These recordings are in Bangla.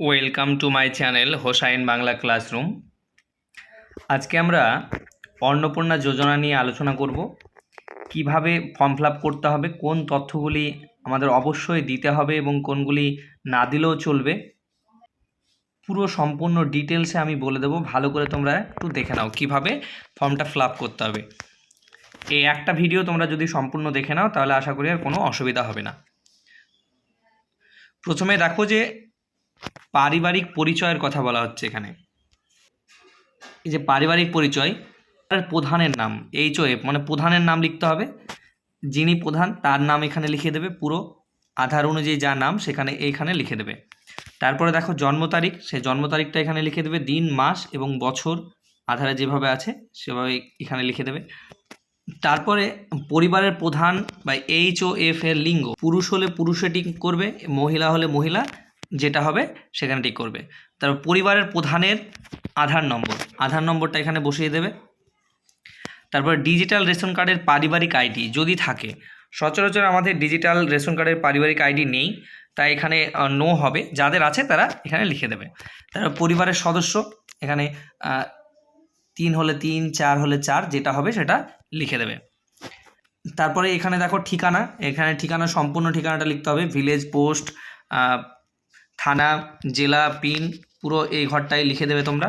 Welcome to my channel Hossain Bangla classroom. আজকে আমরা অন্নপূর্ণা যোজনা নিয়ে আলোচনা করব। কিভাবে ফর্ম ফিল আপ করতে হবে, কোন তথ্যগুলি আমাদের অবশ্যই দিতে হবে এবং কোনগুলি না দিলেও চলবে, পুরো সম্পূর্ণ ডিটেলসে আমি বলে দেবো। ভালো করে তোমরা একটু দেখে নাও কিভাবে ফর্মটা ফিল আপ করতে হবে। এই একটা ভিডিও তোমরা যদি সম্পূর্ণ দেখে নাও তাহলে আশা করি আর কোনো অসুবিধা হবে না। প্রথমে দেখো যে পারিবারিক পরিচয়ের কথা বলা হচ্ছে এখানে। এই যে পারিবারিক পরিচয়, তার প্রধানের নাম HOF মানে প্রধানের নাম লিখতে হবে। যিনি প্রধান তার নাম এখানে লিখে দেবে, পুরো আধার অনুযায়ী যা নাম সেখানে এইখানে লিখে দেবে। তারপরে দেখো জন্ম তারিখ, সেই জন্ম তারিখটা এখানে লিখে দেবে। দিন, মাস এবং বছর আধারে যেভাবে আছে সেভাবে এখানে লিখে দেবে। তারপরে পরিবারের প্রধান বা HOF এর লিঙ্গ, পুরুষ হলে পুরুষে টিক করবে, মহিলা হলে মহিলা যেটা হবে সেখানে টিক করবে। তারপর পরিবারের প্রধানের আধার নম্বরটা এখানে বসিয়ে দেবে। তারপর ডিজিটাল রেশন কার্ডের পারিবারিক আইডি যদি থাকে, সচরাচর আমাদের ডিজিটাল রেশন কার্ডের পারিবারিক আইডি নেই, তাই এখানে নো হবে। যাদের আছে তারা এখানে লিখে দেবে। তারপর পরিবারের সদস্য এখানে 3 হলে 3, 4 হলে 4 যেটা হবে সেটা লিখে দেবে। তারপরে এখানে দেখো ঠিকানা, এখানে ঠিকানা সম্পূর্ণ ঠিকানাটা লিখতে হবে। ভিলেজ, পোস্ট, থানা, জেলা, পিন পুরো এই ঘরটাই লিখে দেবে তোমরা।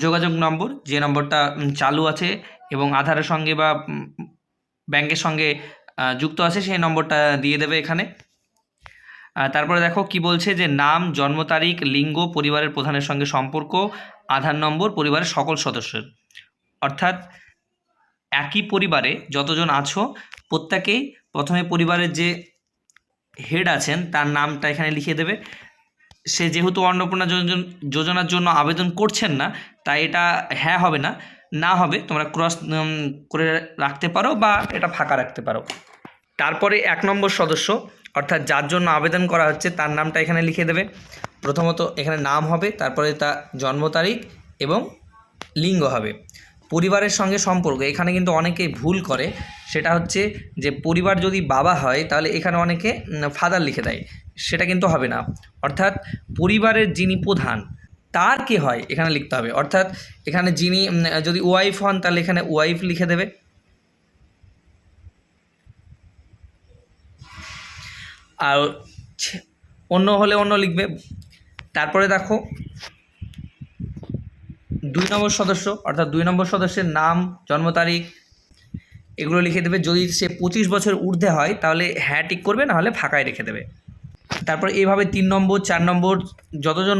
যোগাযোগ নম্বর, যে নম্বরটা চালু আছে এবং আধারের সঙ্গে বা ব্যাংকের সঙ্গে যুক্ত আছে সেই নম্বরটা দিয়ে দেবে এখানে। তারপরে দেখো কি বলছে যে নাম, জন্ম তারিখ, লিঙ্গ, পরিবারের প্রধানের সঙ্গে সম্পর্ক, আধার নম্বর পরিবারের সকল সদস্যের। অর্থাৎ একই পরিবারে যতজন আছো প্রত্যেকেই প্রথমে পরিবারের যে হেড আছেন তার নামটা এখানে লিখে দেবে। সে যেহেতু অন্নপূর্ণা যোজনার জন্য আবেদন করছেন না, তাই এটা হ্যাঁ হবে না, না হবে তোমরা ক্রস করে রাখতে পারো বা এটা ফাঁকা রাখতে পারো। তারপরে 1 নম্বর সদস্য অর্থাৎ যার জন্য আবেদন করা হচ্ছে তার নামটা এখানে লিখে দেবে। প্রথমত এখানে নাম হবে, তারপরে তার জন্ম তারিখ এবং লিঙ্গ হবে। পরিবারের সঙ্গে সম্পর্ক, এখানে কিন্তু অনেকেই ভুল করে, সেটা হচ্ছে যে পরিবার যদি বাবা হয় তাহলে এখানে অনেকে ফাদার লিখে দেয়, সেটা কিন্তু হবে না। অর্থাৎ পরিবারের যিনি প্রধান তার কে হয় এখানে লিখতে হবে। অর্থাৎ এখানে যিনি যদি ওয়াইফ হন তাহলে এখানে ওয়াইফ লিখে দেবে। আর অন্য হলে অন্য লিখবে। তারপরে দেখো 2 নম্বর সদস্য অর্থাৎ 2 নম্বর সদস্যের নাম, জন্ম তারিখ এগুলো লিখে দেবে। যদি সে 25 বছর ঊর্ধ্বে হয় তাহলে হ্যাঁ টিক করবে, না হলে ফাঁকায় রেখে দেবে। তারপর এইভাবে 3 নম্বর 4 নম্বর যতজন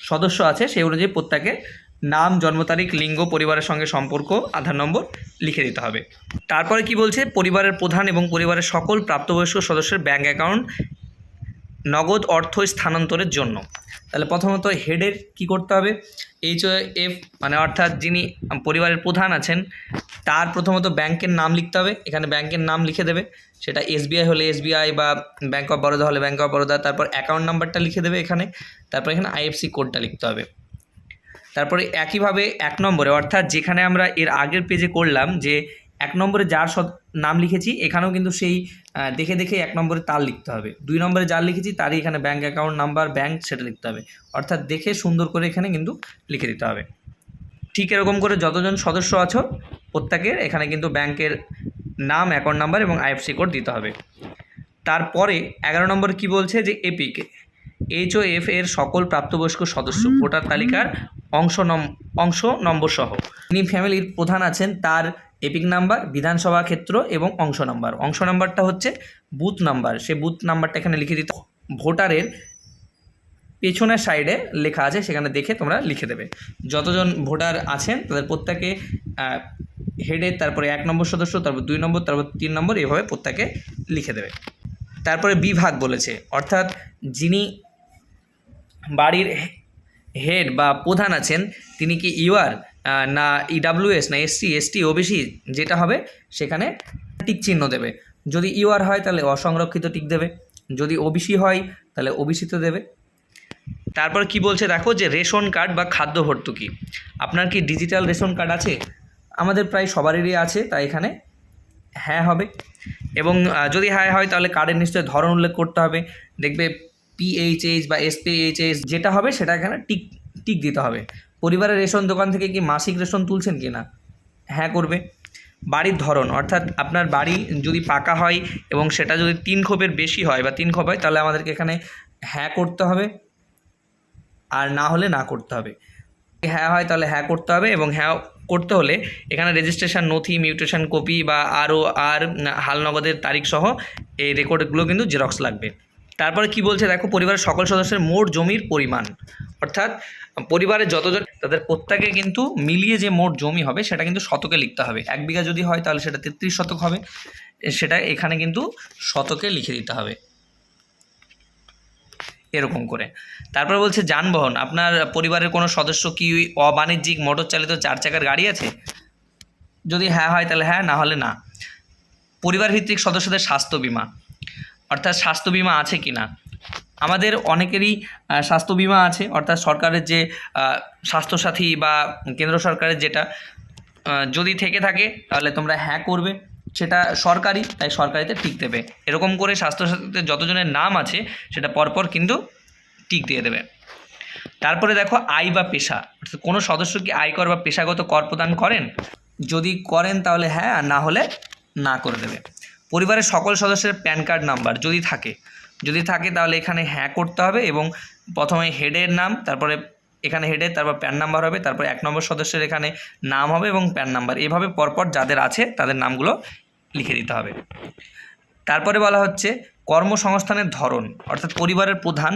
সদস্য আছে সেই অনুযায়ী প্রত্যেকের নাম, জন্ম তারিখ, লিঙ্গ, পরিবারের সঙ্গে সম্পর্ক, আধার নম্বর লিখে দিতে হবে। তারপরে কি বলছে, পরিবারের প্রধান এবং পরিবারের সকল প্রাপ্তবয়স্ক সদস্যের ব্যাঙ্ক অ্যাকাউন্ট নগদ অর্থ স্থানান্তরের জন্য। তাহলে প্রথমত হেডের কি করতে হবে, HOF মানে অর্থাৎ যিনি পরিবারের প্রধান আছেন তার প্রথমত ব্যাংকের নাম লিখতে হবে। এখানে ব্যাংকের নাম লিখে দেবে, সেটা SBI হলে SBI বা ব্যাঙ্ক অফ বরোদা হলে ব্যাঙ্ক অফ বরোদা। তারপর অ্যাকাউন্ট নাম্বারটা লিখে দেবে এখানে। তারপর এখানে IFSC কোডটা লিখতে হবে। তারপরে একইভাবে 1 নম্বরে অর্থাৎ যেখানে আমরা এর আগের পেজে করলাম যে 1 নম্বরে যার নাম লিখেছি এখানেও কিন্তু সেই দেখে দেখে 1 নম্বরে তার লিখতে হবে। 2 নম্বরে যার লিখেছি তারই এখানে ব্যাঙ্ক অ্যাকাউন্ট নাম্বার, ব্যাঙ্ক সেটা লিখতে হবে। অর্থাৎ দেখে সুন্দর করে এখানে কিন্তু লিখে দিতে হবে। ঠিক এরকম করে যতজন সদস্য আছো প্রত্যেকের এখানে কিন্তু ব্যাংকের নাম, অ্যাকাউন্ট নাম্বার এবং IFSC কোড দিতে হবে। তারপরে 11 নম্বর কি বলছে যে এপিক HOF এর সকল প্রাপ্তবয়স্ক সদস্য ভোটার তালিকার অংশ নম্বর সহ যিনি ফ্যামিলির প্রধান আছেন তার এপিক নাম্বার, বিধানসভা ক্ষেত্র এবং অংশ নাম্বার। অংশ নাম্বারটা হচ্ছে বুথ নাম্বার, সে বুথ নাম্বারটা এখানে লিখে দিতে। ভোটারের পেছনের সাইডে লেখা আছে সেখানে দেখে তোমরা লিখে দেবে। যতজন ভোটার আছেন তাদের প্রত্যেকে হেডের, তারপরে 1 নম্বর সদস্য, তারপর 2 নম্বর, তারপর 3 নম্বর, এভাবে প্রত্যেকে লিখে দেবে। তারপরে বিভাগ বলেছে, অর্থাৎ যিনি বাড়ির হেড বা প্রধান আছেন তিনি কি UR না EWS না SC ST OBC যেটা হবে সেখানে টিক চিহ্ন দেবে। যদি UR হয় তাহলে অসংরক্ষিত টিক দেবে, যদি OBC হয় তাহলে OBCতে দেবে। তারপর কি বলছে দেখো যে রেশন কার্ড বা খাদ্য ভর্তুকি, আপনার কি ডিজিটাল রেশন কার্ড আছে? আমাদের প্রায় সবারই আছে, তাই এখানে হ্যাঁ হবে। এবং যদি হ্যাঁ হয় তাহলে কার্ডের নিশ্চয়ই ধরন উল্লেখ করতে হবে। দেখবে PHH বা SPHS যেটা হবে সেটা এখানে টিক টিক দিতে হবে। পরিবারের রেশন দোকান থেকে কি মাসিক রেশন তুলছেন কি না, হ্যাঁ করবে। বাড়ির ধরন, অর্থাৎ আপনার বাড়ি যদি পাকা হয় এবং সেটা যদি 3 খোপের বেশি হয় বা 3 খোপ হয়, তাহলে আমাদেরকে এখানে হ্যাঁ করতে হবে, আর না হলে না করতে হবে। হ্যাঁ হয় তাহলে হ্যাঁ করতে হবে, এবং হ্যাঁ করতে হলে এখানে রেজিস্ট্রেশন নথি, মিউটেশন কপি বা আর হালনগদের তারিখ সহ এই রেকর্ডগুলো কিন্তু জেরক্স লাগবে। তারপরে কি বলছে দেখো, পরিবারের সকল সদস্যের মোট জমির পরিমাণ, অর্থাৎ পরিবারের যতজন তাদের প্রত্যেকে কিন্তু মিলিয়ে যে মোট জমি হবে সেটা কিন্তু শতকে লিখতে হবে। 1 বিঘা যদি হয় তাহলে সেটা 33 শতক হবে, সেটা এখানে কিন্তু শতকে লিখে দিতে হবে এরকম করে। তারপর বলছে যানবাহন, আপনার পরিবারের কোনো সদস্য কি অবাণিজ্যিক মোটর চালিত 4 চাকার গাড়ি আছে? যদি হ্যাঁ হয় তাহলে হ্যাঁ, না হলে না। পরিবার ভিত্তিক সদস্যদের স্বাস্থ্য বিমা, অর্থাৎ স্বাস্থ্য বিমা আছে কি না। আমাদের অনেকেরই স্বাস্থ্য বিমা আছে, অর্থাৎ সরকারের যে স্বাস্থ্যসাথী বা কেন্দ্র সরকারের যেটা যদি থেকে থাকে তাহলে তোমরা হ্যাঁ করবে, সেটা সরকারি, তাই সরকারিতে টিক দেবে। এরকম করে স্বাস্থ্যসাথীতে যতজনের নাম আছে সেটা পরপর কিন্তু টিক দিয়ে দেবে। তারপরে দেখো আয় বা পেশা, অর্থাৎ কোনো সদস্য কি আয়কর বা পেশাগত কর প্রদান করেন? যদি করেন তাহলে হ্যাঁ, আর না হলে না করে দেবে। পরিবারের সকল সদস্যের প্যান কার্ড নাম্বার যদি থাকে তাহলে এখানে হ্যাঁ করতে হবে, এবং প্রথমে হেডের নাম, তারপরে এখানে হেডের, তারপর প্যান নাম্বার হবে, তারপর 1 নম্বর সদস্যের এখানে নাম হবে এবং প্যান নাম্বার, এভাবে পরপর যাদের আছে তাদের নামগুলো লিখে দিতে হবে। তারপরে বলা হচ্ছে কর্মসংস্থানের ধরন, অর্থাৎ পরিবারের প্রধান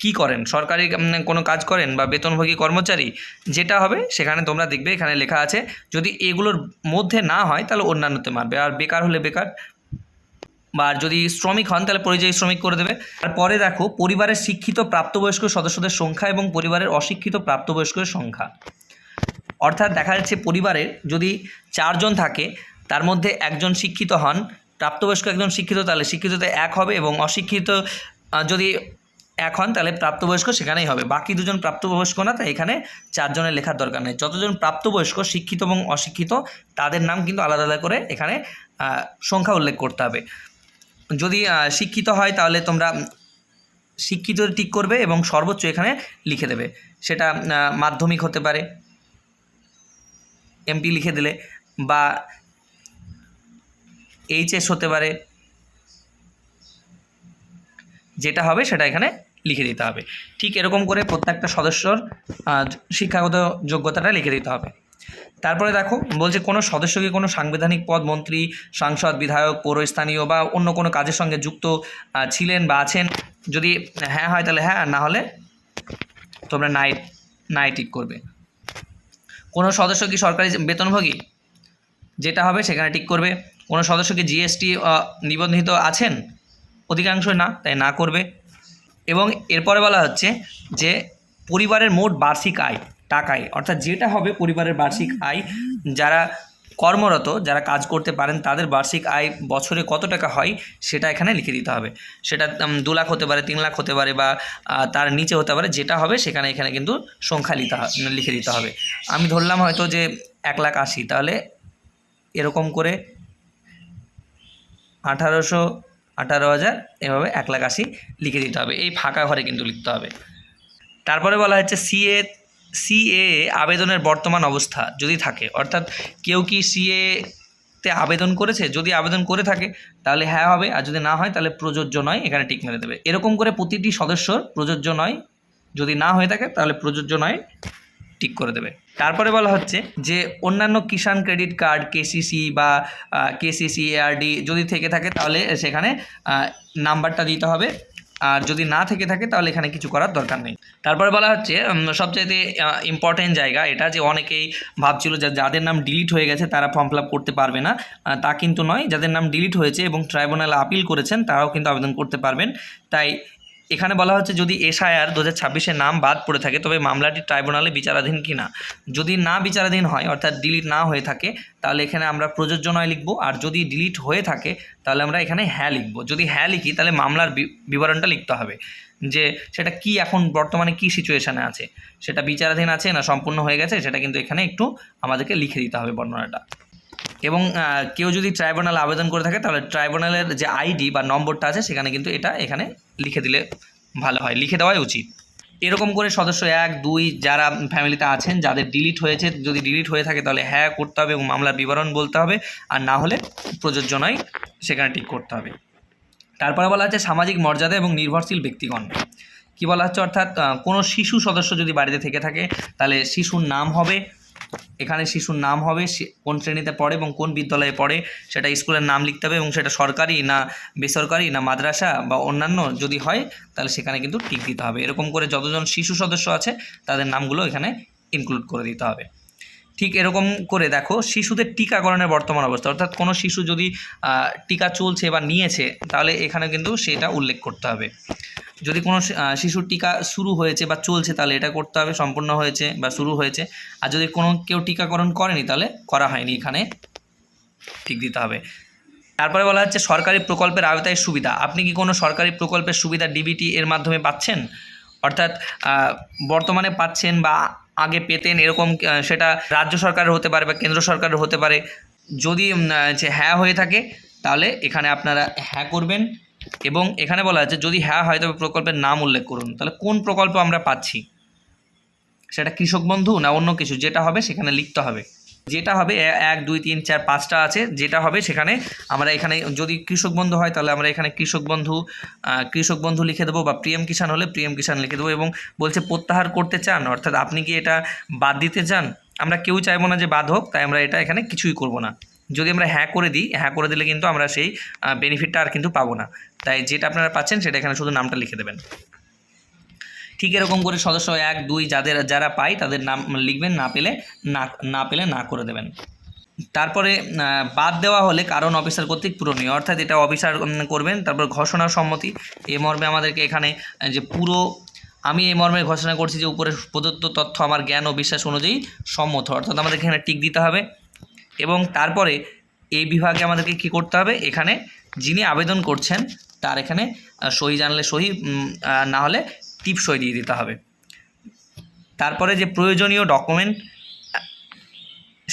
কি করেন, সরকারি কোনো কাজ করেন বা বেতনভোগী কর্মচারী, যেটা হবে সেখানে তোমরা দেখবে এখানে লেখা আছে। যদি এগুলোর মধ্যে না হয় তাহলে অন্যান্যতে মারবে, আর বেকার হলে বেকার, বা যদি শ্রমিক হন তাহলে পরিযায়ী শ্রমিক করে দেবে। তারপরে দেখো পরিবারের শিক্ষিত প্রাপ্তবয়স্ক সদস্যদের সংখ্যা এবং পরিবারের অশিক্ষিত প্রাপ্তবয়স্কের সংখ্যা, অর্থাৎ দেখা যাচ্ছে পরিবারে যদি 4 জন থাকে তার মধ্যে একজন শিক্ষিত হন, প্রাপ্তবয়স্ক একজন শিক্ষিত, তাহলে শিক্ষিততে 1 হবে, এবং অশিক্ষিত যদি 1 হন তাহলে প্রাপ্তবয়স্ক সেখানেই হবে। বাকি 2 জন প্রাপ্তবয়স্ক না, তাই এখানে 4 জনের লেখার দরকার নেই। যতজন প্রাপ্তবয়স্ক শিক্ষিত এবং অশিক্ষিত তাদের নাম কিন্তু আলাদা আলাদা করে এখানে সংখ্যা উল্লেখ করতে হবে। যদি শিক্ষিত হয় তাহলে তোমরা শিক্ষিত টিক করবে এবং সর্বোচ্চ এখানে লিখে দেবে, সেটা মাধ্যমিক হতে পারে, MP লিখে দিলে, বা HS হতে পারে, যেটা হবে সেটা এখানে লিখে দিতে হবে। ঠিক এরকম করে প্রত্যেকটা সদস্যর শিক্ষাগত যোগ্যতাটা লিখে দিতে হবে। তারপরে দেখো বলছে কোনো সদস্যকে কোনো সাংবিধানিক পদ, মন্ত্রী, সাংসদ, বিধায়ক, পৌরস্থানীয় বা অন্য কোনো কাজের সঙ্গে যুক্ত ছিলেন বা আছেন। যদি হ্যাঁ হয় তাহলে হ্যাঁ, না হলে তোমরা নাই টিক করবে। কোনো সদস্য কি সরকারি বেতনভোগী, যেটা হবে সেখানে টিক করবে। কোনো সদস্য কি GST নিবন্ধিত আছেন? অধিকাংশ না, তাই না করবে। এবং এরপরে বলা হচ্ছে যে পরিবারের মোট বার্ষিক আয় টাকায়, অর্থাৎ যেটা হবে পরিবারের বার্ষিক আয়, যারা কর্মরত, যারা কাজ করতে পারেন তাদের বার্ষিক আয় বছরে কত টাকা হয় সেটা এখানে লিখে দিতে হবে। সেটা 2 লাখ হতে পারে, 3 লাখ হতে পারে, বা তার নিচে হতে পারে, যেটা হবে এখানে কিন্তু সংখ্যা লিখে দিতে হবে। আমি ধরলাম হয়তো যে 1,80,000, তাহলে এরকম করে 18,000 এভাবে 1,80,000 লিখে দিতে হবে, এই ফাঁকা ঘরে কিন্তু লিখতে হবে। তারপরে বলা হচ্ছে CA আবেদনের বর্তমান অবস্থা যদি থাকে, অর্থাৎ কেউ কি CA-তে আবেদন করেছে, যদি আবেদন করে থাকে তাহলে হ্যাঁ হবে, আর যদি না হয় তাহলে প্রযোজ্য নয়, এখানে টিক মেরে দেবে। এরকম করে প্রতিটি সদস্যর প্রযোজ্য নয়, যদি না হয়ে থাকে তাহলে প্রযোজ্য নয় টিক করে দেবে। তারপরে বলা হচ্ছে যে অন্যান্য কিষাণ ক্রেডিট কার্ড, KCC বা KCC ARD যদি থেকে থাকে তাহলে সেখানে নাম্বারটা দিতে হবে, আর যদি না থেকে থাকে তাহলে এখানে কিছু করার দরকার নেই। তারপরে বলা হচ্ছে সবচাইতে ইম্পর্টেন্ট জায়গা এটা, যে অনেকেই ভাবছিল যে যাদের নাম ডিলিট হয়ে গেছে তারা ফর্ম ফিল আপ করতে পারবে না, তা কিন্তু নয়। যাদের নাম ডিলিট হয়েছে এবং ট্রাইব্যুনালে আপিল করেছেন তারাও কিন্তু আবেদন করতে পারবেন। তাই এখানে বলা হচ্ছে যদি SIR 2026-এর নাম বাদ পড়ে থাকে তবে মামলাটি ট্রাইব্যুনালে বিচারাধীন কিনা। যদি না বিচারাধীন হয়, অর্থাৎ ডিলিট না হয়ে থাকে, তাহলে এখানে আমরা প্রযোজ্য নয় লিখব, আর যদি ডিলিট হয়ে থাকে তাহলে আমরা এখানে হ্যাঁ লিখব। যদি হ্যাঁ লিখি তাহলে মামলার বিবরণটা লিখতে হবে, যে সেটা কি এখন বর্তমানে কি সিচুয়েশানে আছে, সেটা বিচারাধীন আছে না সম্পূর্ণ হয়ে গেছে, সেটা কিন্তু এখানে একটু আমাদেরকে লিখে দিতে হবে বর্ণনাটা। এবং কেউ যদি ট্রাইব্যুনালে আবেদন করে থাকে তাহলে ট্রাইব্যুনালের যে ID বা নম্বরটা আছে সেখানে কিন্তু এখানে লিখে দিলে ভালো হয়, লিখে দেওয়াই উচিত। এরকম করে সদস্য 1, 2 যারা ফ্যামিলিতে আছেন, যাদের ডিলিট হয়েছে, যদি ডিলিট হয়ে থাকে তাহলে হ্যাঁ করতে হবে এবং মামলার বিবরণ বলতে হবে, আর না হলে প্রযোজ্য নয় সেখানে টিক করতে হবে। তারপরে বলা হচ্ছে সামাজিক মর্যাদা এবং নির্ভরশীল ব্যক্তিগণ। কি বলা হচ্ছে, অর্থাৎ কোনো শিশু সদস্য যদি বাড়িতে থেকে থাকে তাহলে শিশুর নাম হবে, এখানে শিশুর নাম হবে, কোন শ্রেণীতে পড়ে এবং কোন বিদ্যালয়ে পড়ে সেটা স্কুলের নাম লিখতে হবে, এবং সেটা সরকারি না বেসরকারি না মাদ্রাসা বা অন্যান্য যদি হয় তাহলে সেখানে কিন্তু টিক দিতে হবে। এরকম করে যতজন শিশু সদস্য আছে তাদের নামগুলো এখানে ইনক্লুড করে দিতে হবে। ঠিক এরকম করে দেখো শিশুদের টিকাকরণের বর্তমান অবস্থা, অর্থাৎ কোনো শিশু যদি টিকা চলছে বা নিয়েছে তাহলে এখানে কিন্তু সেটা উল্লেখ করতে হবে। যদি কোনো শিশুর টিকা শুরু হয়েছে বা চলছে তাহলে এটা করতে হবে সম্পূর্ণ হয়েছে বা শুরু হয়েছে, আর যদি কেউ টিকাকরণ করেনি তাহলে করা হয়নি, এখানে ঠিক দিতে হবে। তারপরে বলা হচ্ছে সরকারি প্রকল্পের আওতায় সুবিধা। আপনি কি কোনো সরকারি প্রকল্পের সুবিধা ডিবিটি এর মাধ্যমে পাচ্ছেন, অর্থাৎ বর্তমানে পাচ্ছেন বা আগে পেতেন এরকম, সেটা রাজ্য সরকারের হতে পারে বা কেন্দ্র সরকারের হতে পারে। যদি হ্যাঁ হয়ে থাকে তাহলে এখানে আপনারা হ্যাঁ করবেন, এবং এখানে বলা আছে যদি হ্যাঁ হয় তবে প্রকল্পের নাম উল্লেখ করুন। তাহলে কোন প্রকল্প আমরা পাচ্ছি, সেটা কৃষক বন্ধু না অন্য কিছু, যেটা হবে সেখানে লিখতে হবে। যেটা হবে 1, 2, 3, 4, 5টা আছে, যেটা হবে সেখানে আমরা এখানে যদি কৃষক বন্ধু হয় তাহলে আমরা এখানে কৃষক বন্ধু লিখে দেবো, বা পিএম কিষাণ হলে পিএম কিষাণ লিখে দেবো। এবং বলছে প্রত্যাহার করতে চান, অর্থাৎ আপনি কি এটা বাদ দিতে চান, আমরা কেউ চাইবো না যে বাদ হোক, তাই আমরা এটা এখানে কিছুই করব না। যদি আমরা হ্যাঁ করে দিই, হ্যাঁ করে দিলে কিন্তু আমরা সেই বেনিফিটটা আর কিন্তু পাবো না, তাই যেটা আপনারা পাচ্ছেন সেটা এখানে শুধু নামটা লিখে দেবেন। ঠিক এরকম করে সদস্য 1, 2 যারা পায় তাদের নাম লিখবেন, না পেলে না করে দেবেন। তারপরে বাদ দেওয়া হলে কারণ অফিসার কর্তৃক পূরণীয়, অর্থাৎ এটা অফিসার করবেন। তারপর ঘোষণা সম্মতি, এই মর্মে আমাদেরকে এখানে যে আমি এই মর্মে ঘোষণা করছি যে উপরে প্রদত্ত তথ্য আমার জ্ঞান ও বিশ্বাস অনুযায়ী সম্মত, অর্থাৎ আমাদের এখানে টিক দিতে হবে। এবং তারপরে এই বিভাগে আমাদেরকে কী করতে হবে, এখানে যিনি আবেদন করছেন তার এখানে সহি জানলে সহি, না হলে টিপ সই দিয়ে দিতে হবে। তারপরে যে প্রয়োজনীয় ডকুমেন্ট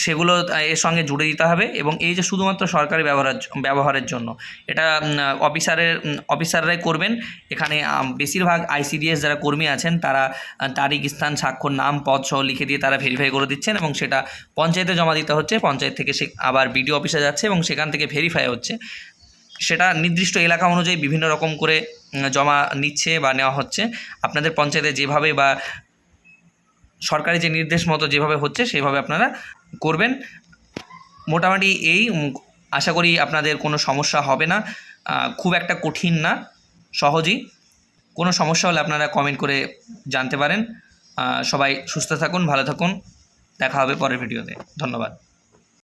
সেগুলো এর সঙ্গে জুড়ে দিতে হবে। এবং এই যে শুধুমাত্র সরকারি ব্যবহারের জন্য, এটা অফিসাররাই করবেন। এখানে বেশিরভাগ ICDS যারা কর্মী আছেন তারা তারিখ, স্থান, স্বাক্ষর, নাম, পদ সহ লিখে দিয়ে তারা ভেরিফাই করে দিচ্ছেন, এবং সেটা পঞ্চায়েতে জমা দিতে হচ্ছে। পঞ্চায়েত থেকে সে আবার BDO অফিসে যাচ্ছে এবং সেখান থেকে ভেরিফাই হচ্ছে। সেটা নির্দিষ্ট এলাকা অনুযায়ী বিভিন্ন রকম করে জমা নিচ্ছে বা নেওয়া হচ্ছে। আপনাদের পঞ্চায়েতে যেভাবে বা সরকারি যে নির্দেশ মতো যেভাবে হচ্ছে সেভাবে আপনারা করবেন। মোটামুটি এই আশা করি আপনাদের কোনো সমস্যা হবে না, খুব একটা কঠিন না, সহজেই। কোনো সমস্যা হলে আপনারা কমেন্ট করে জানতে পারেন। সবাই সুস্থ থাকুন, ভালো থাকুন, দেখা হবে পরের ভিডিওতে। ধন্যবাদ।